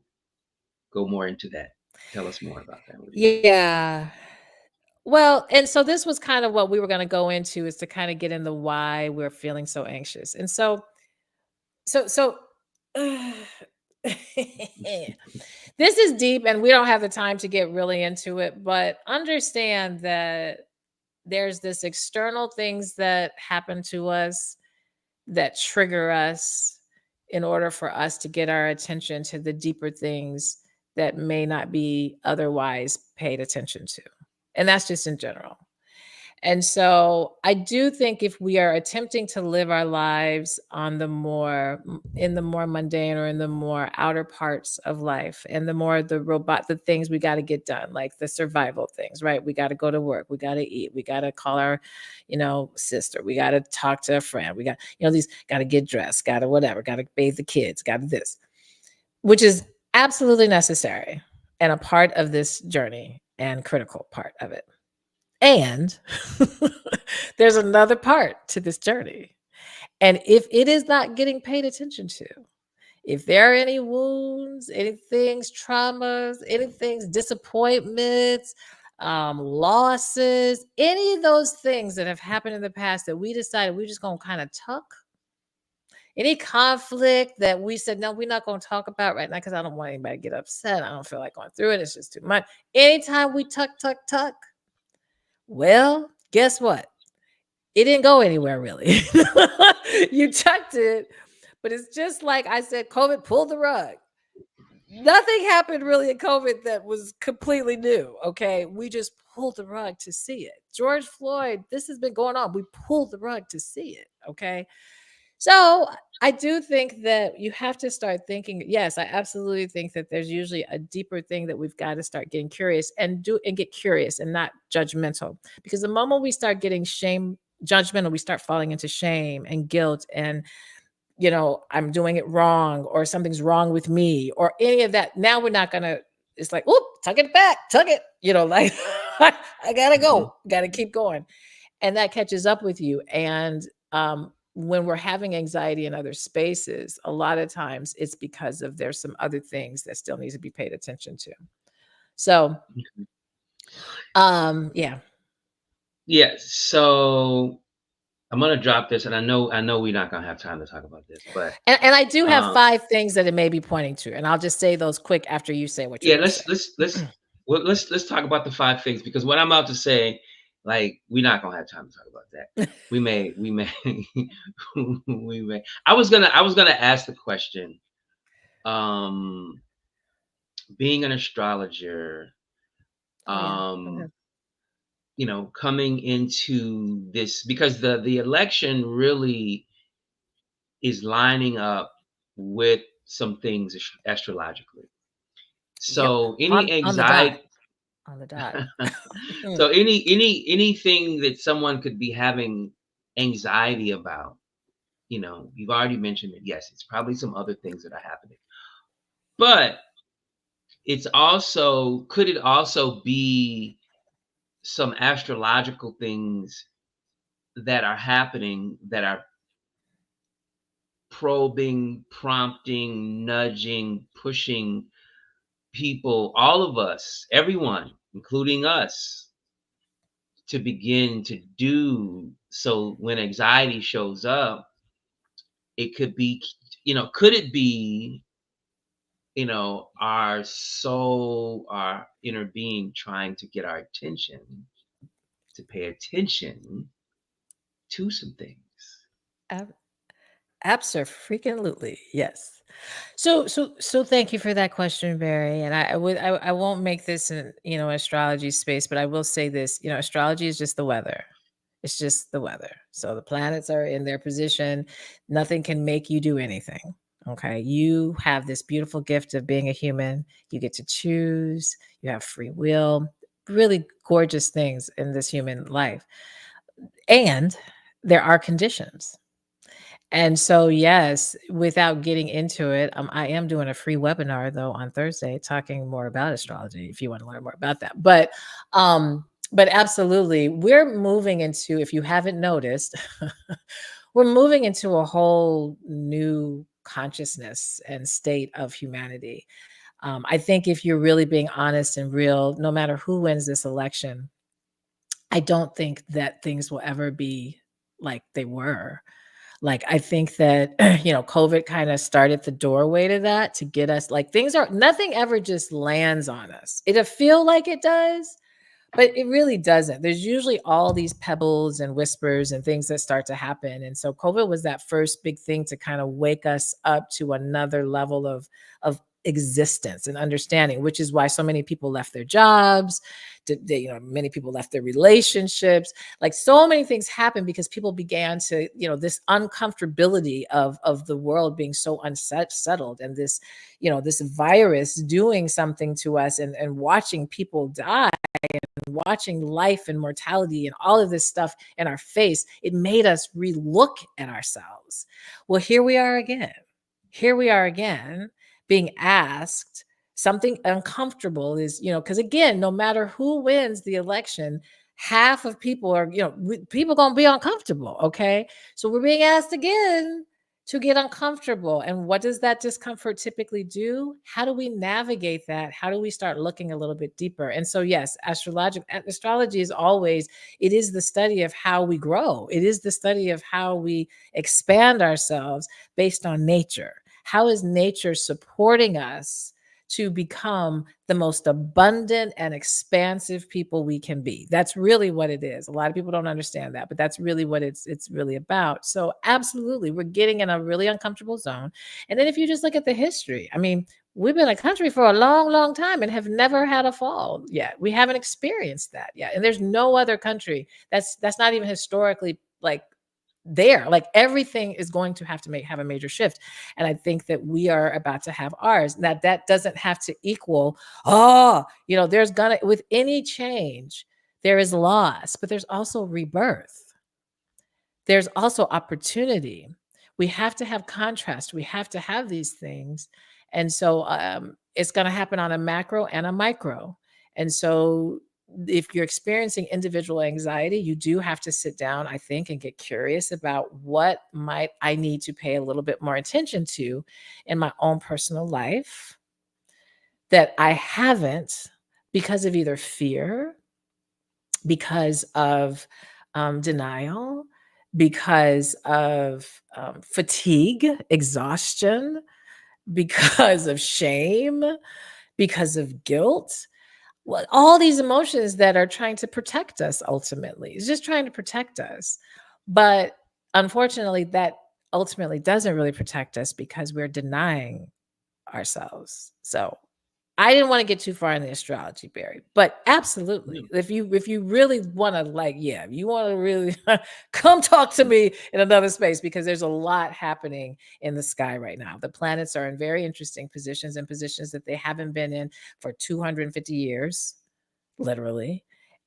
S1: more into that. Tell us more about that. What do you think?
S2: Yeah. Well, and so this was kind of what we were going to go into is to kind of get into why we're feeling so anxious. And so this is deep and we don't have the time to get really into it, but understand that there's this external things that happen to us that trigger us in order for us to get our attention to the deeper things that may not be otherwise paid attention to. And that's just in general. And so I do think if we are attempting to live our lives on the more in the more mundane or in the more outer parts of life and the more the things we got to get done, like the survival things, right? We got to go to work, we got to eat, we got to call our, sister, we got to talk to a friend, we got, these got to get dressed, got to whatever, got to bathe the kids, got to this, which is absolutely necessary and a part of this journey and critical part of it. And there's another part to this journey. And if it is not getting paid attention to, if there are any wounds, any things, traumas, any things, disappointments, losses, any of those things that have happened in the past that we decided we're just going to kind of tuck, any conflict that we said, no, we're not going to talk about right now because I don't want anybody to get upset. I don't feel like going through it. It's just too much. Anytime we tuck, well, guess what? It didn't go anywhere really. You tucked it, but it's just like I said, COVID pulled the rug. Nothing happened really in COVID that was completely new. Okay. We just pulled the rug to see it. George Floyd, this has been going on. We pulled the rug to see it. Okay. So I do think that you have to start thinking. Yes, I absolutely think that there's usually a deeper thing that we've got to start getting curious and get curious and not judgmental. Because the moment we start getting judgmental, we start falling into shame and guilt and I'm doing it wrong or something's wrong with me or any of that. Now we're not gonna, it's like, oop, tuck it back, tuck it, like I gotta
S1: Mm-hmm.
S2: go, gotta keep going. And that catches up with you. And when we're having anxiety in other spaces, a lot of times it's because of there's some other things that still needs to be paid attention to. So yeah.
S1: Yeah. So I'm gonna drop this, and I know we're not gonna have time to talk about this, but
S2: And I do have
S1: um,
S2: 5 things that it may be pointing to, and I'll just say those quick after you say what you're
S1: yeah,
S2: gonna say.
S1: let's talk about the 5 things because what I'm about to say, like, we're not gonna have time to talk about that. We may we may. I was gonna ask the question. Um, being an astrologer,
S2: Oh, yeah. Go
S1: um,
S2: ahead.
S1: coming into this because the election really is lining up with some things astrologically.
S2: Yep.
S1: So any
S2: On the dot.
S1: anxiety,
S2: On the dot.
S1: so anything that someone could be having anxiety about, you've already mentioned it. Yes, it's probably some other things that are happening, but could it also be some astrological things that are happening that are probing, prompting, nudging, pushing people, all of us, everyone, including us, to begin to do so when anxiety shows up, it could be, could it be, our soul, our inner being trying to get our attention to pay attention to some things.
S2: Ab Abso-freaking-lutely, yes. So thank you for that question, Barry. And I won't make this an astrology space, but I will say this. Astrology is just the weather. It's just the weather. So the planets are in their position. Nothing can make you do anything. Okay. You have this beautiful gift of being a human. You get to choose, you have free will, really gorgeous things in this human life. And there are conditions. And so, yes, without getting into it, I am doing a free webinar though on Thursday talking more about astrology if you want to learn more about that. But absolutely, we're moving into, if you haven't noticed, we're moving into a whole new consciousness and state of humanity. I think if you're really being honest and real, no matter who wins this election, I don't think that things will ever be like they were. Like, I think that, COVID kind of started the doorway to that to get us like things are nothing ever just lands on us. It'll feel like it does, but it really doesn't. There's usually all these pebbles and whispers and things that start to happen. And so COVID was that first big thing to kind of wake us up to another level of existence and understanding, which is why so many people left their jobs. Many people left their relationships. Like so many things happened because people began to, this uncomfortability of the world being so unsettled, and this virus doing something to us, and watching people die, watching life and mortality and all of this stuff in our face. It made us relook at ourselves. Well, here we are again. Here we are again being asked something uncomfortable is, because again, no matter who wins the election, half of people are, people going to be uncomfortable. Okay. So we're being asked again to get uncomfortable. And what does that discomfort typically do? How do we navigate that? How do we start looking a little bit deeper? And so, yes, astrology is always, it is the study of how we grow. It is the study of how we expand ourselves based on nature. How is nature supporting us to become the most abundant and expansive people we can be? That's really what it is. A lot of people don't understand that, but that's really what it's really about. So absolutely, we're getting in a really uncomfortable zone. And then if you just look at the history, I mean, we've been a country for a long, long time and have never had a fall yet. We haven't experienced that yet. And there's no other country that's not even historically like there. Like everything is going to have to have a major shift. And I think that we are about to have ours. That doesn't have to equal, there's gonna, with any change, there is loss, but there's also rebirth. There's also opportunity. We have to have contrast. We have to have these things. And so it's going to happen on a macro and a micro. And so if you're experiencing individual anxiety, you do have to sit down, I think, and get curious about what might I need to pay a little bit more attention to in my own personal life that I haven't, because of either fear, because of denial, because of fatigue, exhaustion, because of shame, because of guilt. Well, all these emotions that are trying to protect us ultimately. It's just trying to protect us. But unfortunately, that ultimately doesn't really protect us because we're denying ourselves. So I didn't want to get too far in the astrology, Barry, but absolutely,
S1: Mm.
S2: if you really want to, like, yeah, you want to really come talk to me in another space, because there's a lot happening in the sky right now. The planets are in very interesting positions, and positions that they haven't been in for 250 years, literally.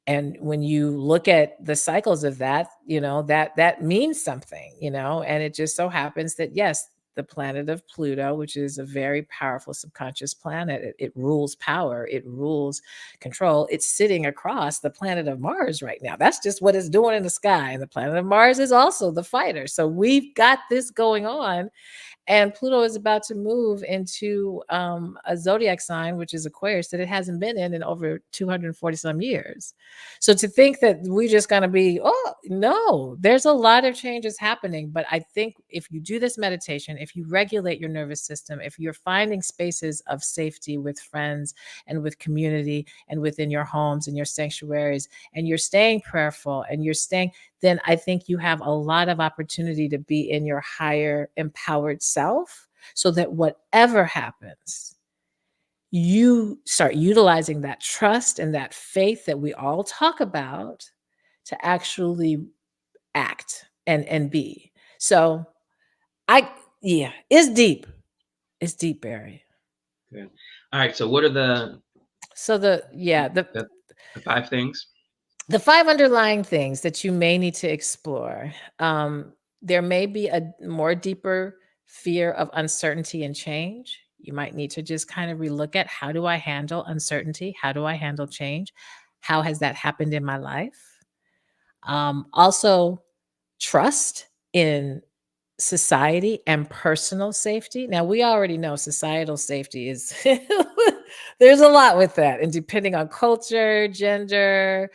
S2: And when you look at the cycles of that, that means something, and it just so happens that, yes, the planet of Pluto, which is a very powerful subconscious planet, it rules power, it rules control. It's sitting across the planet of Mars right now. That's just what it's doing in the sky. And the planet of Mars is also the fighter. So we've got this going on. And Pluto is about to move into a zodiac sign, which is Aquarius, that it hasn't been in over 240 some years. So to think that we're just going to be, oh, no, there's a lot of changes happening. But I think if you do this meditation, if you regulate your nervous system, if you're finding spaces of safety with friends and with community and within your homes and your sanctuaries, and you're staying prayerful and you're staying, then I think you have a lot of opportunity to be in your higher empowered self, so that whatever happens, you start utilizing that trust and that faith that we all talk about to actually act and be. So yeah, it's deep. It's deep, Barry.
S1: Good. All right. So what are
S2: So
S1: the, the 5 things?
S2: the 5 underlying things that you may need to explore. There may be a more deeper fear of uncertainty and change. You might need to just kind of relook at, how do I handle uncertainty? How do I handle change? How has that happened in my life? Also, trust in society and personal safety. Now, we already know societal safety is there's a lot with that. And depending on culture, gender,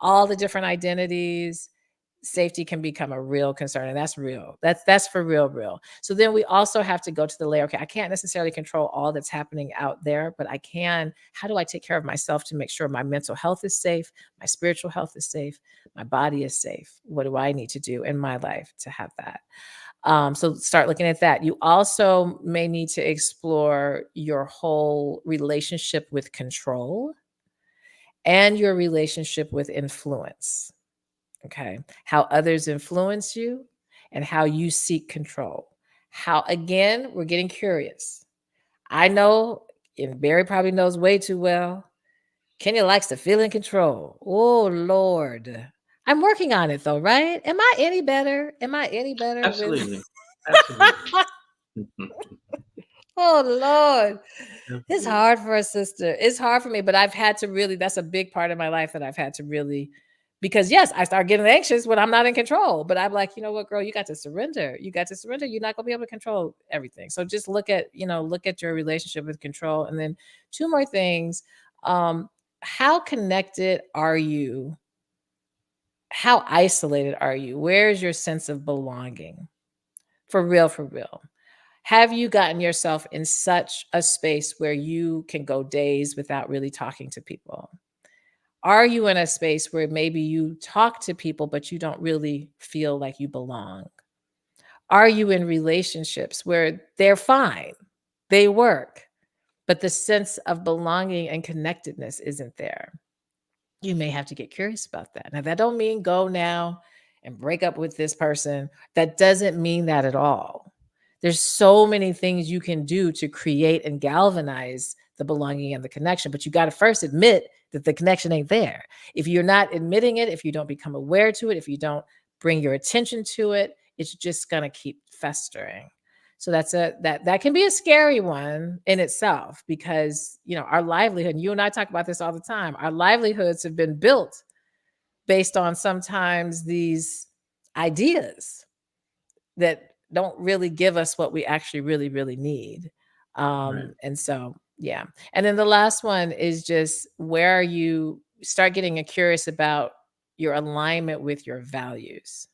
S2: all the different identities, safety can become a real concern. And that's real. That's for real. So then we also have to go to the layer. Okay, I can't necessarily control all that's happening out there, but I can. How do I take care of myself to make sure my mental health is safe, my spiritual health is safe, my body is safe? What do I need to do in my life to have that? So start looking at that. You also may need to explore your whole relationship with control and your relationship with influence. Okay. How others influence you and how you seek control. How, again, we're getting curious. I know, and Barry probably knows way too well, Kenya likes to feel in control. Oh, Lord. I'm working on it though, right? Am I any better? Am I any better with
S1: Absolutely. Absolutely.
S2: Oh Lord. It's
S1: Absolutely.
S2: hard for a sister. It's hard for me, but I've had to really, that's a big part of my life that I've had to really, because yes, I start getting anxious when I'm not in control. But I'm like, you know what, girl, you got to surrender. You got to surrender. You're not gonna be able to control everything. So just look at your relationship with control. And then two more things. Um, how connected are you? How isolated are you? Where's your sense of belonging? For real, for real. Have you gotten yourself in such a space where you can go days without really talking to people? Are you in a space where maybe you talk to people, but you don't really feel like you belong? Are you in relationships where they're fine, they work, but the sense of belonging and connectedness isn't there? You may have to get curious about that. Now, that don't mean go now and break up with this person. That doesn't mean that at all. There's so many things you can do to create and galvanize the belonging and the connection, but you got to first admit that the connection ain't there. If you're not admitting it, if you don't become aware to it, if you don't bring your attention to it, it's just going to keep festering. So that can be a scary one in itself, because our livelihood, and you and I talk about this all the time, our livelihoods have been built based on sometimes these ideas that don't really give us what we actually really need.
S1: Right.
S2: And so yeah. And then the last one is just, where are you, start getting curious about your alignment with your values.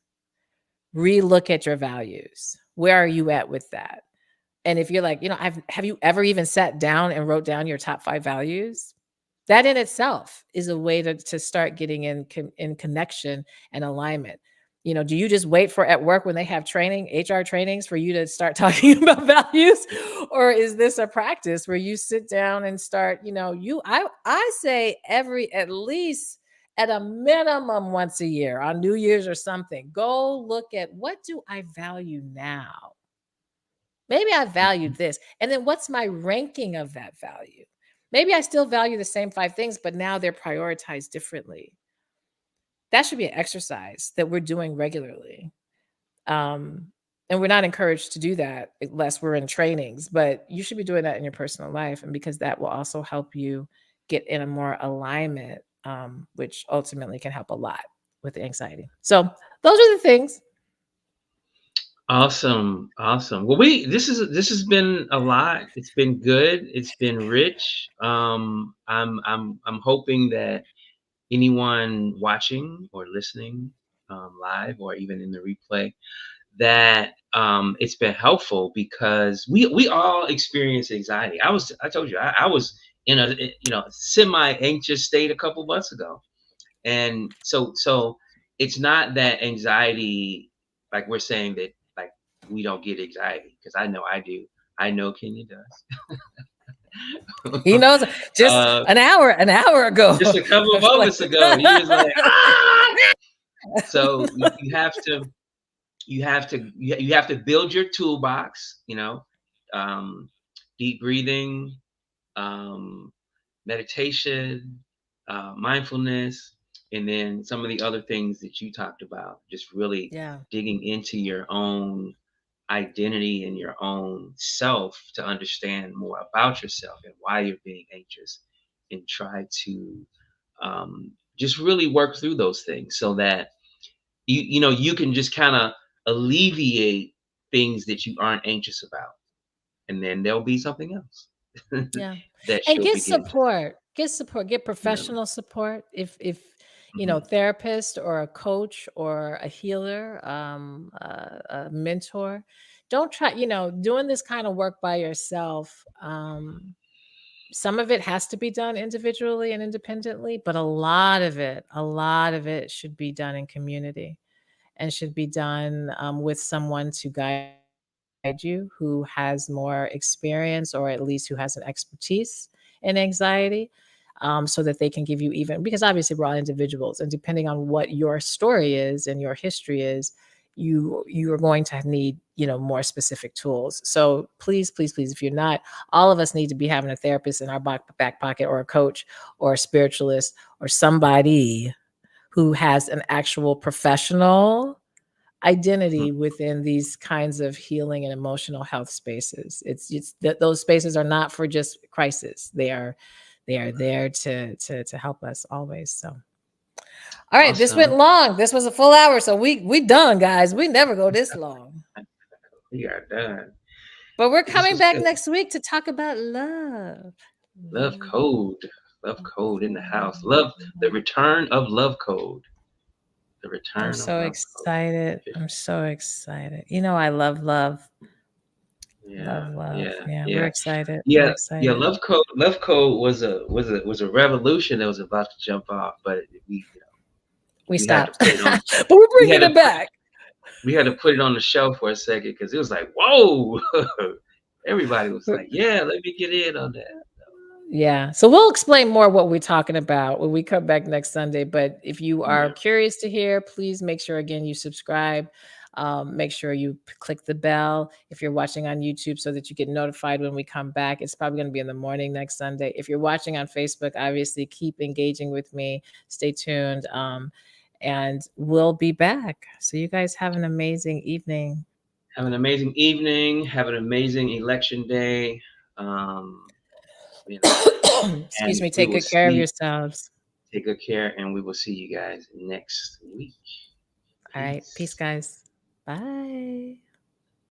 S2: Relook at your values. Where are you at with that? And if you're like, have you ever even sat down and wrote down your top 5 values? That in itself is a way to start getting in connection and alignment. Do you just wait for at work when they have training, HR trainings, for you to start talking about values? Or is this a practice where you sit down and start, I say at least at a minimum once a year on New Year's or something, go look at, what do I value now? Maybe I valued this. And then what's my ranking of that value? Maybe I still value the same 5 things, but now they're prioritized differently. That should be an exercise that we're doing regularly. And we're not encouraged to do that unless we're in trainings, but you should be doing that in your personal life. And because that will also help you get in a more alignment, which ultimately can help a lot with the anxiety. So those are the things.
S1: Awesome. Awesome. Well, this has been a lot. It's been good. It's been rich. I'm hoping that anyone watching or listening, live or even in the replay, that it's been helpful, because we all experience anxiety. I told you, I was in a semi anxious state a couple months ago, and so it's not that anxiety, like we're saying that, like, we don't get anxiety, because I know I do. I know Kenya
S2: He
S1: does.
S2: knows, just
S1: uh,
S2: an hour ago.
S1: just a couple
S2: I
S1: of
S2: feel like
S1: moments ago, he was like, ah! So you have to you have to build your toolbox, um deep breathing, um, meditation, mindfulness, and then some of the other things that you talked about. Just really
S2: Yeah.
S1: digging into your own identity and your own self to understand more about yourself and why you're being anxious, and try to just really work through those things so that you can just kind of alleviate things that you aren't anxious about, and then there'll be something else
S2: Yeah.
S1: that
S2: And
S1: you'll begin to,
S2: get support, get
S1: you know.
S2: professional support. If
S1: Mhm.
S2: therapist or a coach or a healer, a mentor. Don't try, doing this kind of work by yourself. Some of it has to be done individually and independently, but a lot of it should be done in community and should be done with someone to guide you who has more experience or at least who has an expertise in anxiety, so that they can give you, even because obviously we're all individuals, and depending on what your story is and your history is, you are going to need more specific tools. So please, please, please, if you're not, all of us need to be having a therapist in our back pocket, or a coach or a spiritualist or somebody who has an actual professional
S1: Mhm.
S2: identity within these kinds of healing and emotional health spaces. It's that those spaces are not for just crisis. They are there to help us always. So, all right, this went
S1: Awesome.
S2: long. This was a full hour, so we done, guys. We never go this long.
S1: We are done.
S2: But we're
S1: This
S2: coming
S1: was
S2: back
S1: good.
S2: next week to talk about love.
S1: Love
S2: Love,
S1: Code. Love
S2: love,
S1: Code in the house. Love the
S2: love.
S1: return of Love Code. The
S2: I'm
S1: return of
S2: so
S1: Love Code.
S2: excited. I'm so excited. I love love.
S1: Yeah,
S2: Love, love.
S1: yeah,
S2: Yeah, we're
S1: yeah,
S2: excited. I'm
S1: yeah, yeah.
S2: excited.
S1: Love Code was a revolution that was about to jump off, but
S2: We
S1: we had to
S2: stopped.
S1: put it on.
S2: But we're
S1: We had
S2: bringing
S1: to
S2: it
S1: put
S2: back.
S1: we had to put it on the shelf for a second because it was like, whoa. Everybody was like, yeah, let me get in on that.
S2: Yeah. So we'll explain more what we're talking about when we come back next Sunday. But if you are
S1: Yeah,
S2: curious to hear, please make sure, again, you subscribe. Make sure you click the bell if you're watching on YouTube so that you get notified when we come back. It's probably going to be in the morning next Sunday. If you're watching on Facebook, obviously keep engaging with me. Stay tuned. And we'll be back. So you guys have an amazing evening.
S1: have an amazing evening. Have an amazing election day. Um, you know,
S2: Excuse
S1: and
S2: me.
S1: we
S2: Take
S1: will
S2: good care of
S1: see.
S2: yourselves.
S1: Take good care, and we will see you guys next week.
S2: All right. Peace,
S1: Peace.
S2: guys. Bye.